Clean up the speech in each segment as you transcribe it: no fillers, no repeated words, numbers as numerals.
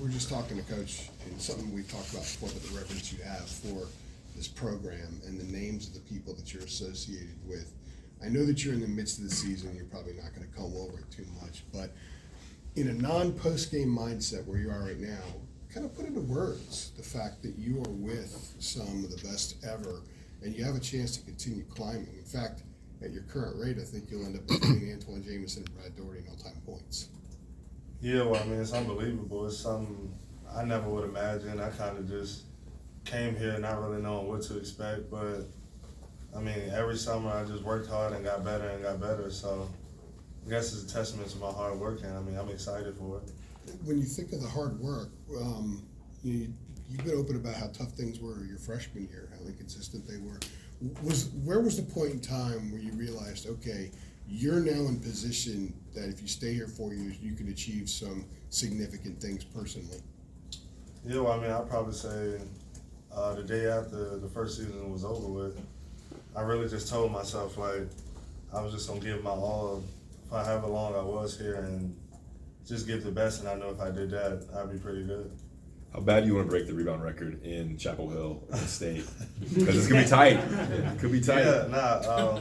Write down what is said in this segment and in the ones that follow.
we're just talking to Coach, and something we've talked about before, but the reverence you have for this program and the names of the people that you're associated with. I know that you're in the midst of the season, you're probably not going to comb over it too much, but in a non-post-game mindset where you are right now, kind of put into words the fact that you are with some of the best ever, and you have a chance to continue climbing. In fact, at your current rate, I think you'll end up between Antoine Jameson and Brad Doherty in all-time points. Yeah, well, I mean, it's unbelievable. It's something I never would imagine. I kind of just came here not really knowing what to expect, but I mean, every summer I just worked hard and got better, so I guess it's a testament to my hard work, and I mean, I'm excited for it. When you think of the hard work, you've been open about how tough things were your freshman year, how inconsistent they were. Where was the point in time where you realized, okay, you're now in position that if you stay here 4 years, you can achieve some significant things personally? Yeah, well, I mean, I'd probably say the day after the first season was over with, I really just told myself, like, I was just going to give my all for however long I was here and just give the best, and I know if I did that, I'd be pretty good. How bad do you want to break the rebound record in Chapel Hill State? Because it's going to be tight. It could be tight. Yeah,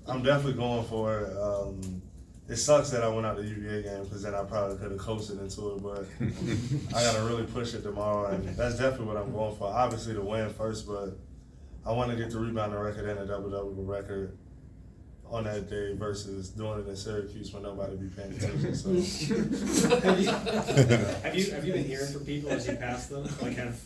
I'm definitely going for it. It sucks that I went out the UVA game because then I probably could have coasted into it, but I got to really push it tomorrow, and that's definitely what I'm going for. Obviously to win first, but I want to get the rebounding record and a double-double record on that day versus doing it in Syracuse when nobody be paying attention. So. have you been hearing from people as you pass them? Like, have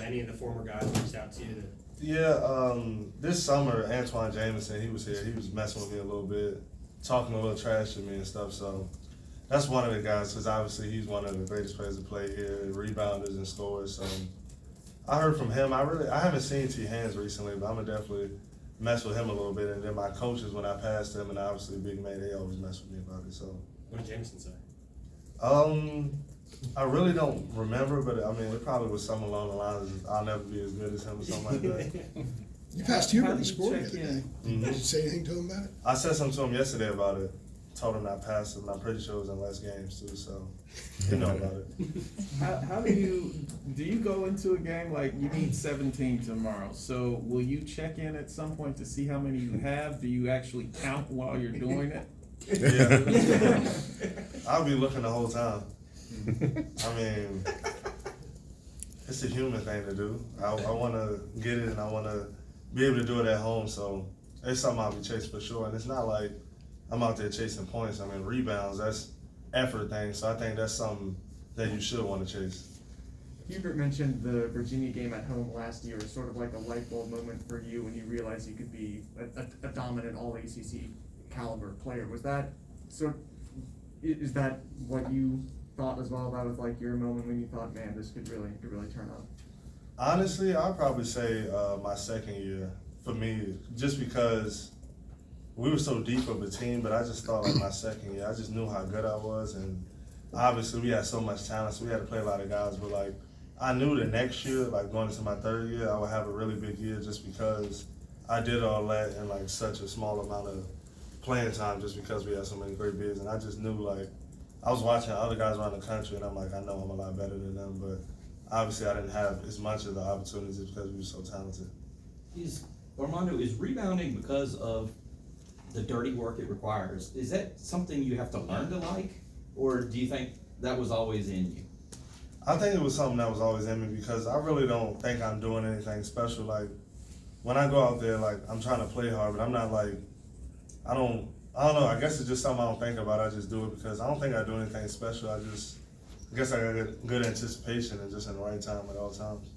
any of the former guys reached out to you? Yeah, this summer Antoine Jameson, he was here. He was messing with me a little bit, talking a little trash to me and stuff. So that's one of the guys, because obviously he's one of the greatest players to play here, rebounders and scorers. So I heard from him. I haven't seen T. Hands recently, but I'm gonna definitely mess with him a little bit. And then my coaches, when I passed him, and obviously Big Man, they always mess with me about it. So what did Jameson say? I really don't remember, but I mean, it probably was something along the lines of I'll never be as good as him or something like that. You passed Hubert and scored the other day. Mm-hmm. Did you say anything to him about it? I said something to him yesterday about it. Told him I passed him, and I'm pretty sure it was in less games too, so you know about it. How do you go into a game like you need 17 tomorrow? So will you check in at some point to see how many you have? Do you actually count while you're doing it? Yeah. I'll be looking the whole time. I mean, it's a human thing to do. I want to get it, and I want to be able to do it at home, so it's something I'll be chasing for sure. And it's not like I'm out there chasing points. I mean, rebounds, that's effort thing, so I think that's something that you should want to chase. Hubert mentioned the Virginia game at home last year as sort of like a light bulb moment for you when you realized you could be a dominant all-ACC caliber player. Was that is that what you thought as well? That was like your moment when you thought, man, this could really turn up? Honestly, I'd probably say my second year for me, just because we were so deep of a team, but I just thought like my second year, I just knew how good I was, and obviously we had so much talent, so we had to play a lot of guys, but like I knew the next year, like going into my third year, I would have a really big year just because I did all that in like such a small amount of playing time just because we had so many great bigs, and I just knew like I was watching other guys around the country, and I'm like, I know I'm a lot better than them, but obviously I didn't have as much of the opportunities because we were so talented. Armando, is rebounding because of the dirty work it requires? Is that something you have to learn to like, or do you think that was always in you? I think it was something that was always in me because I really don't think I'm doing anything special. Like when I go out there, like I'm trying to play hard, but I'm not like, I don't know, I guess it's just something I don't think about. I just do it because I don't think I do anything special. I guess I got good anticipation and just in the right time at all times.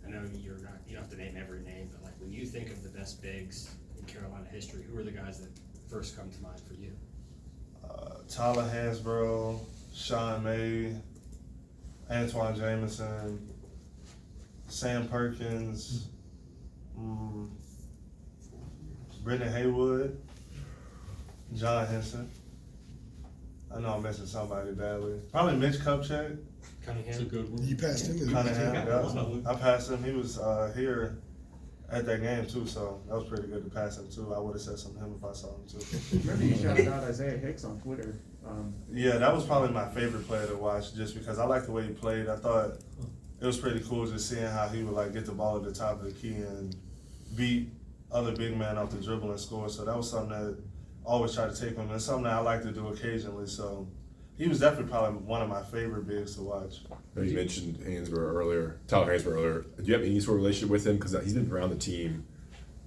I know you don't have to name every name, but like when you think of the best bigs in Carolina history, who are the guys that first come to mind for you? Tyler Hansbrough, Sean May, Antoine Jameson, Sam Perkins, Brendan Haywood, John Henson. I know I'm missing somebody badly. Probably Mitch Kupchak. Cunningham. That's a good one. You passed him. Cunningham, yeah. I passed him. He was here at that game too, so that was pretty good to pass him too. I would have said something to him if I saw him too. Remember you shouted out Isaiah Hicks on Twitter Yeah, that was probably my favorite player to watch, just because I liked the way he played. I thought it was pretty cool just seeing how he would like get the ball at the top of the key and beat other big men off the dribble and score. So that was something that I always tried to take him, and something that I like to do occasionally. So he was definitely probably one of my favorite bigs to watch. You mentioned Hansbrough earlier, Tyler Hansbrough earlier. Do you have any sort of relationship with him? Because he's been around the team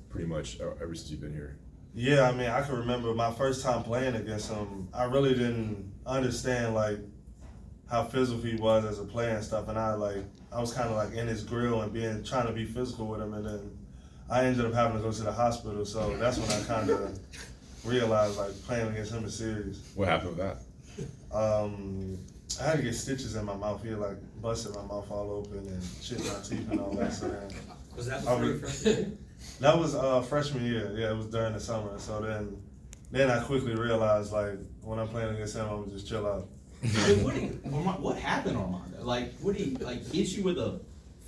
pretty much ever since you've been here. Yeah, I mean, I can remember my first time playing against him. I really didn't understand like how physical he was as a player and stuff, and I was kind of like in his grill and trying to be physical with him, and then I ended up having to go to the hospital. So that's when I kind of realized like playing against him is serious. What happened with that? I had to get stitches in my mouth. He had like busted my mouth all open and shit in my teeth and all that. So then, Was that before your freshman year? that was freshman year. Yeah, it was during the summer. So then I quickly realized like when I'm playing against him, I'm gonna just chill out. What happened, Armando? Like, what he like hit you with a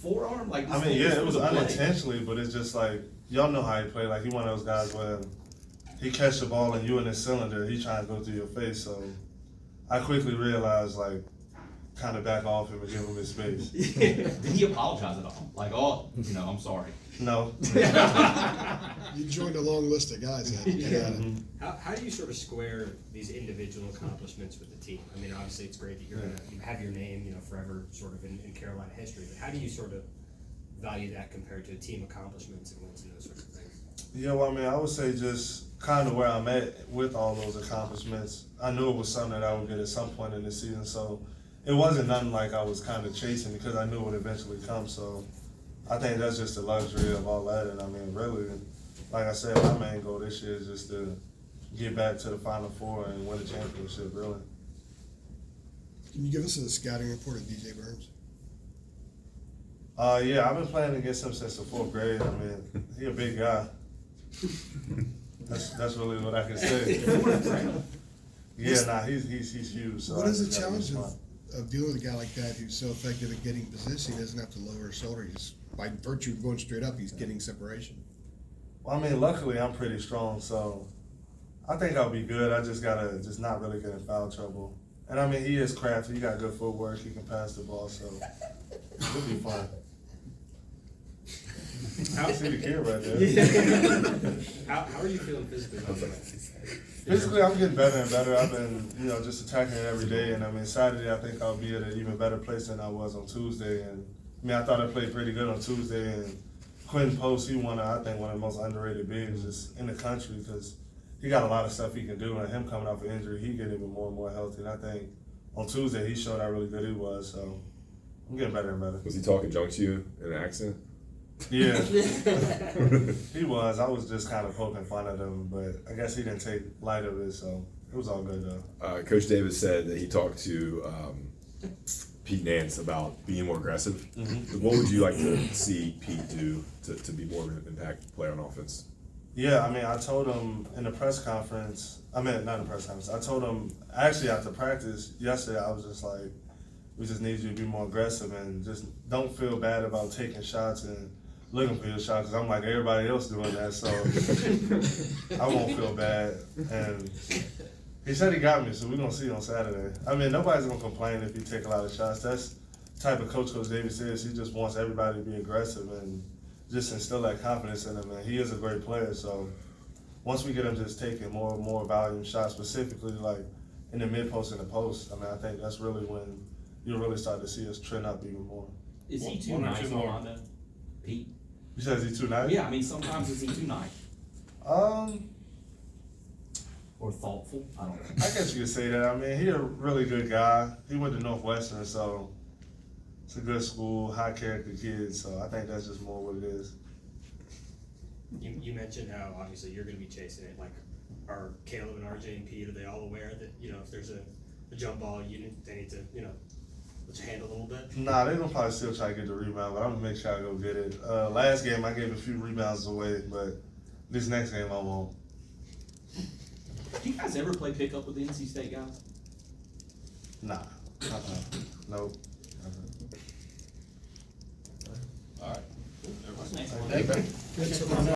forearm? Like, I mean, yeah, it was unintentionally, but it's just like y'all know how he play. Like he one of those guys where he catch the ball and you in his cylinder, he trying to go through your face. So I quickly realized like kind of back off him and give him his space. Did he apologize at all? Like, oh, I'm sorry. No. You joined a long list of guys that had it. How do you sort of square these individual accomplishments with the team? I mean, obviously it's great that you have your name, forever sort of in Carolina history, but how do you sort of value that compared to team accomplishments and wins and those sorts of things? Yeah, well, I mean, I would say just kind of where I'm at with all those accomplishments. I knew it was something that I would get at some point in the season, so it wasn't nothing like I was kind of chasing because I knew it would eventually come. So I think that's just the luxury of all that. And I mean, really, like I said, my main goal this year is just to get back to the Final Four and win a championship, really. Can you give us a scouting report of DJ Burns? Yeah, I've been playing against him since the 4th grade. I mean, he a big guy. That's really what I can say. Yeah, he's huge. So What is the challenge of dealing with a guy like that who's so effective at getting position? He doesn't have to lower his shoulder. Just by virtue of going straight up, he's getting separation. Well, I mean, luckily I'm pretty strong, so I think I'll be good. I just gotta not really get in foul trouble. And I mean, he is crafty. He got good footwork. He can pass the ball, so it'll be fun. I see the kid right there. How are you feeling physically? Physically, I'm getting better and better. I've been, just attacking it every day. And I mean, Saturday, I think I'll be at an even better place than I was on Tuesday. And I mean, I thought I played pretty good on Tuesday. And Quentin Post, he I think, one of the most underrated bigs just in the country because he got a lot of stuff he can do. And him coming off an injury, he getting even more and more healthy. And I think on Tuesday, he showed how really good he was. So I'm getting better and better. Was he talking junk to you in an accent? Yeah, he was. I was just kind of poking fun at him, but I guess he didn't take light of it, so it was all good though. Coach Davis said that he talked to Pete Nance about being more aggressive. Mm-hmm. What would you like to see Pete do to be more of an impact player on offense? Yeah, I mean, I told him in the press conference. I mean, not in the press conference. I told him actually after practice yesterday. I was just like, we just need you to be more aggressive and just don't feel bad about taking shots and looking for your shot because I'm like everybody else doing that, so I won't feel bad. And he said he got me, so we're gonna see on Saturday. I mean, nobody's gonna complain if you take a lot of shots. That's the type of Coach Davis is. He just wants everybody to be aggressive and just instill that confidence in them. And he is a great player, so once we get him just taking more and more volume shots, specifically like in the mid post and the post, I mean, I think that's really when you'll really start to see us trend up even more. Is he too nice, Armando? Pete? You said is he too nice? Yeah, I mean, sometimes is he too nice? Or thoughtful? I don't know. I guess you could say that. I mean, he's a really good guy. He went to Northwestern, so it's a good school, high character kid, so I think that's just more what it is. You mentioned how obviously you're going to be chasing it. Like, are Caleb and RJ and Pete, are they all aware that, if there's a jump ball, they need to, let you handle a little bit? Nah, they're going to probably still try to get the rebound, but I'm going to make sure I go get it. Last game, I gave a few rebounds away, but this next game, I won't. Do you guys ever play pickup with the NC State guys? Nah. Nope. All right. What's next? Thanks, Armando.